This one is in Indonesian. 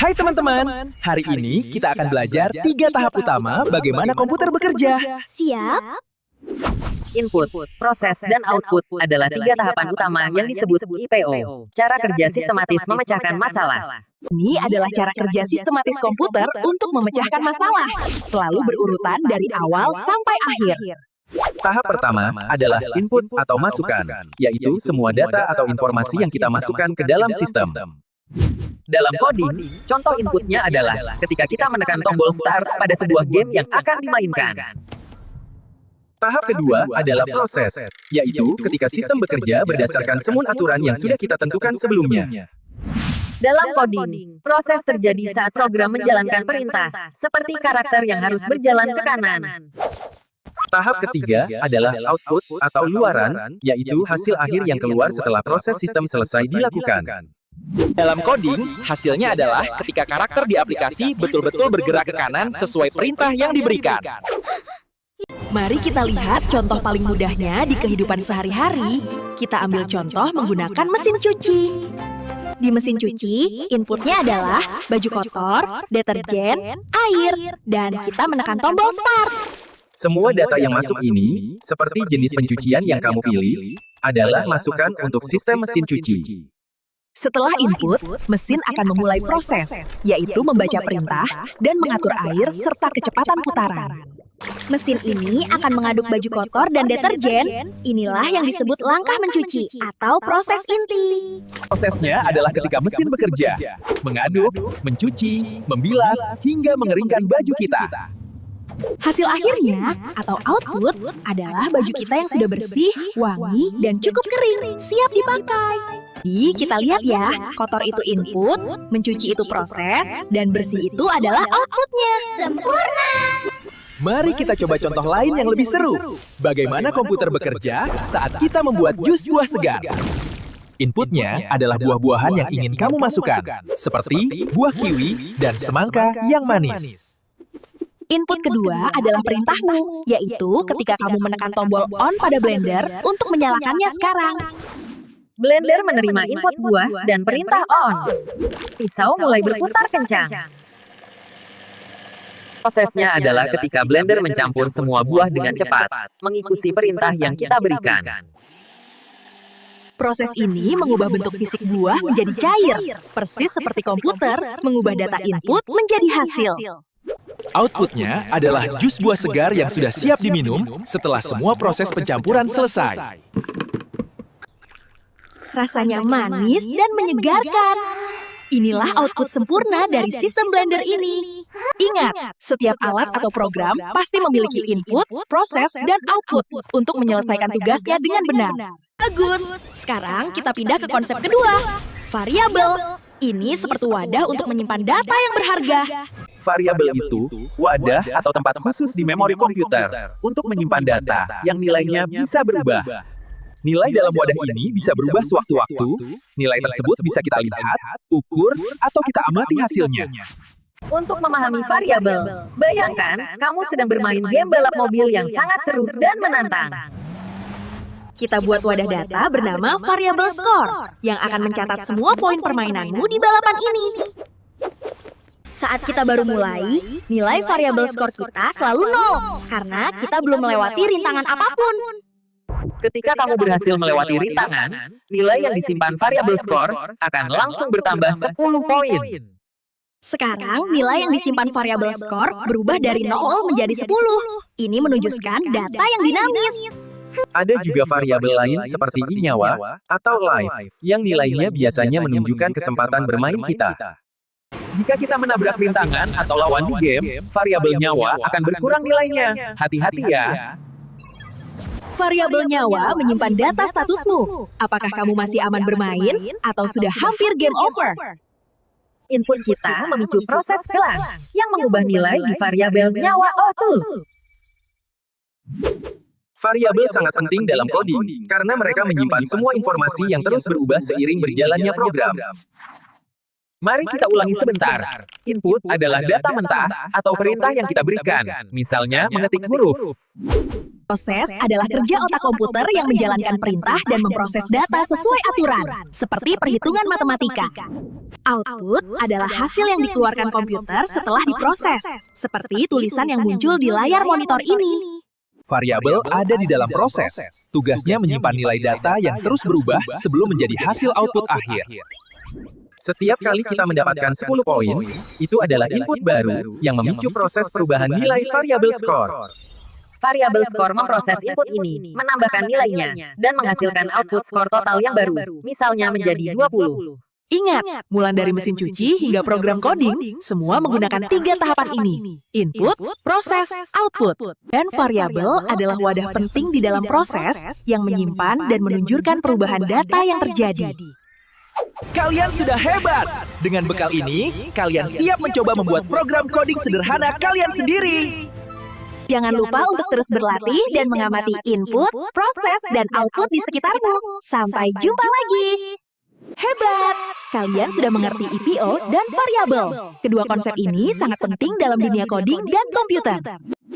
Hai teman-teman, hari ini kita akan belajar 3 tahap utama bagaimana komputer bekerja. Siap? Input, proses, dan output adalah 3 tahapan utama yang disebut IPO. Cara kerja sistematis memecahkan masalah. Ini adalah cara kerja sistematis komputer untuk memecahkan masalah, selalu berurutan dari awal sampai akhir. Tahap pertama adalah input atau masukan, yaitu semua data atau informasi yang kita masukkan ke dalam sistem. Dalam coding, contoh inputnya adalah ketika kita menekan tombol start pada sebuah game yang akan dimainkan. Tahap kedua adalah proses, yaitu ketika sistem bekerja berdasarkan semua aturan yang sudah kita tentukan sebelumnya. Dalam coding, proses terjadi saat program menjalankan perintah, seperti karakter yang harus berjalan ke kanan. Tahap ketiga adalah output atau luaran, yaitu hasil akhir yang keluar setelah proses sistem selesai dilakukan. Dalam coding, hasilnya adalah ketika karakter di aplikasi betul-betul bergerak ke kanan sesuai perintah yang diberikan. Mari kita lihat contoh paling mudahnya di kehidupan sehari-hari. Kita ambil contoh menggunakan mesin cuci. Di mesin cuci, inputnya adalah baju kotor, deterjen, air, dan kita menekan tombol start. Semua data yang masuk ini, seperti jenis pencucian yang kamu pilih, adalah masukan untuk sistem mesin cuci. Setelah input, mesin akan memulai proses, yaitu membaca perintah dan mengatur air serta kecepatan putaran. Mesin ini akan mengaduk baju kotor dan deterjen. Inilah yang disebut langkah mencuci atau proses inti. Prosesnya adalah ketika mesin bekerja, mengaduk, mencuci, membilas, hingga mengeringkan baju kita. Hasil akhirnya atau output adalah baju kita yang sudah bersih, wangi, dan cukup kering, siap dipakai. Jadi kita lihat ya, kotor itu input, mencuci itu proses, dan bersih itu adalah outputnya. Sempurna! Mari kita coba contoh lain yang lebih seru. Bagaimana komputer bekerja saat kita membuat jus buah segar. Inputnya adalah buah-buahan yang ingin kamu masukkan, seperti buah kiwi dan semangka yang manis. Input kedua adalah perintahmu, yaitu ketika kamu menekan tombol on pada blender untuk menyalakannya sekarang. Blender menerima input buah dan perintah on. Pisau mulai berputar kencang. Prosesnya adalah ketika blender mencampur semua buah dengan cepat, mengikuti perintah yang kita berikan. Proses ini mengubah bentuk fisik buah menjadi cair, persis seperti komputer mengubah data input menjadi hasil. Outputnya adalah jus buah segar yang sudah siap diminum setelah semua proses pencampuran selesai. Rasanya manis dan menyegarkan. Inilah output sempurna dari sistem blender ini. Ingat, setiap alat atau program pasti memiliki input, proses, dan output untuk menyelesaikan tugasnya dengan benar. Bagus! Sekarang kita pindah ke konsep kedua, variabel. Ini seperti wadah untuk menyimpan data yang berharga. Variabel itu wadah atau tempat khusus di memori komputer untuk menyimpan data yang nilainya bisa berubah. Nilai dalam wadah ini bisa berubah sewaktu-waktu. Nilai tersebut bisa kita lihat, ukur, atau kita amati hasilnya. Untuk memahami variabel, bayangkan kamu sedang bermain game balap mobil yang sangat seru dan menantang. Kita buat wadah data bernama variabel score yang akan mencatat semua poin permainanmu di balapan ini. Saat kita baru mulai, nilai variabel skor kita selalu 0 karena kita belum melewati rintangan apapun. Ketika kamu berhasil melewati rintangan, nilai yang disimpan variabel skor akan langsung bertambah 10 poin. Sekarang, nilai yang disimpan variabel skor berubah dari 0 menjadi 10. Ini menunjukkan data yang dinamis. Ada juga variabel lain seperti nyawa atau life, yang nilainya biasanya menunjukkan kesempatan bermain kita. Jika kita menabrak rintangan atau lawan di game, variabel nyawa akan berkurang nilainya. Hati-hati ya. Variabel nyawa menyimpan data statusmu. Apakah kamu masih aman bermain atau sudah hampir game over? Input kita memicu proses kelas yang mengubah nilai di variabel nyawa output. Variabel sangat penting dalam coding karena mereka menyimpan semua informasi yang terus berubah seiring berjalannya program. Mari kita ulangi sebentar. Input adalah data mentah atau perintah yang kita berikan. Misalnya, mengetik huruf. Proses adalah kerja otak komputer yang menjalankan perintah dan memproses data sesuai aturan, seperti perhitungan matematika. Output adalah hasil yang dikeluarkan komputer setelah diproses, seperti tulisan yang muncul di layar monitor ini. Variabel ada di dalam proses. Tugasnya menyimpan nilai data yang terus berubah sebelum menjadi hasil output akhir. Setiap kali kita mendapatkan 10 poin, itu adalah input baru yang memicu proses perubahan nilai variabel skor. Variabel skor memproses input ini, menambahkan nilainya, dan menghasilkan output skor total yang baru, misalnya menjadi 20. Ingat, mulai dari mesin cuci hingga program coding, semua menggunakan 3 tahapan ini. Input, proses, output. Dan variabel adalah wadah penting di dalam proses yang menyimpan dan menunjukkan perubahan data yang terjadi. Kalian sudah hebat! Dengan bekal ini, kalian siap mencoba membuat program coding sederhana kalian sendiri. Jangan lupa untuk terus berlatih dan mengamati input, proses, dan output di sekitarmu. Sampai jumpa lagi! Hebat! Kalian sudah mengerti EPO dan variabel. Kedua konsep ini sangat penting dalam dunia coding dan komputer.